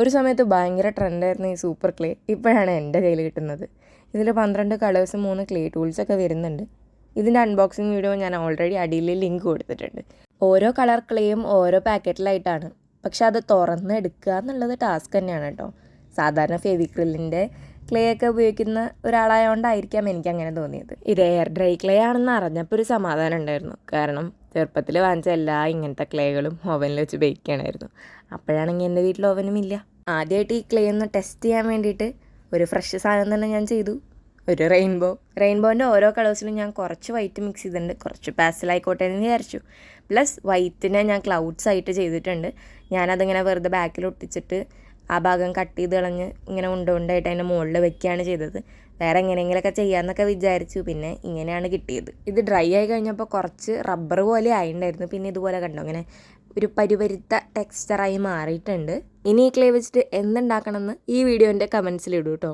ഒരു സമയത്ത് ഭയങ്കര ട്രെൻഡായിരുന്നു ഈ സൂപ്പർ ക്ലേ. ഇപ്പോഴാണ് എൻ്റെ കയ്യിൽ കിട്ടുന്നത്. ഇതിൽ 12 കളേഴ്സും 3 ക്ലേ ടൂൾസൊക്കെ വരുന്നുണ്ട്. ഇതിൻ്റെ അൺബോക്സിങ് വീഡിയോ ഞാൻ ഓൾറെഡി അടിയിൽ ലിങ്ക് കൊടുത്തിട്ടുണ്ട്. ഓരോ കളർ ക്ലേയും ഓരോ പാക്കറ്റിലായിട്ടാണ്. പക്ഷെ അത് തുറന്ന് എടുക്കുക എന്നുള്ളത് ടാസ്ക് തന്നെയാണ് കേട്ടോ. സാധാരണ ഫെവിക്രിലിൻ്റെ ക്ലേ ഒക്കെ ഉപയോഗിക്കുന്ന ഒരാളായതുകൊണ്ടായിരിക്കാം എനിക്കങ്ങനെ തോന്നിയത്. ഇത് എയർ ഡ്രൈ ക്ലേ ആണെന്ന് അറിഞ്ഞപ്പോൾ ഒരു സമാധാനം ഉണ്ടായിരുന്നു. കാരണം ചെറുപ്പത്തിൽ വാങ്ങിച്ച എല്ലാ ഇങ്ങനത്തെ ക്ലേകളും ഓവനിൽ വെച്ച് ബേക്ക് ചെയ്യണമായിരുന്നു. അപ്പോഴാണെങ്കിൽ എൻ്റെ വീട്ടിൽ ഓവനും ഇല്ല. ആദ്യമായിട്ട് ഈ ക്ലേ ഒന്ന് ടെസ്റ്റ് ചെയ്യാൻ വേണ്ടിയിട്ട് ഒരു ഫ്രഷ് സാധനം തന്നെ ഞാൻ ചെയ്തു. ഒരു റെയിൻബോൻ്റെ ഓരോ കളേഴ്സിലും ഞാൻ കുറച്ച് വൈറ്റ് മിക്സ് ചെയ്തിട്ടുണ്ട്. കുറച്ച് പാസ്റ്റലായിക്കോട്ടെ എന്ന് വിചാരിച്ചു. പ്ലസ് വൈറ്റിനെ ഞാൻ ക്ലൗഡ്സ് ആയിട്ട് ചെയ്തിട്ടുണ്ട്. ഞാനതിങ്ങനെ വെറുതെ ബാക്കിൽ ഒട്ടിച്ചിട്ട് ആ ഭാഗം കട്ട് ചെയ്ത് കളഞ്ഞ് ഇങ്ങനെ ഉണ്ടായിട്ട് അതിൻ്റെ മുകളിൽ വെക്കുകയാണ് ചെയ്തത്. വേറെ എങ്ങനെയെങ്കിലുമൊക്കെ ചെയ്യാമെന്നൊക്കെ വിചാരിച്ചു. പിന്നെ ഇങ്ങനെയാണ് കിട്ടിയത്. ഇത് ഡ്രൈ ആയി കഴിഞ്ഞപ്പോൾ കുറച്ച് റബ്ബർ പോലെ ആയിട്ടുണ്ടായിരുന്നു. പിന്നെ ഇതുപോലെ കണ്ടോ ഇങ്ങനെ ഒരു പരുപരുത്ത ടെക്സ്ചറായി മാറിയിട്ടുണ്ട്. ഇനി ഈ ക്ലേ വെച്ചിട്ട് എന്തുണ്ടാക്കണമെന്ന് ഈ വീഡിയോൻ്റെ കമൻസിലിടൂ കേട്ടോ.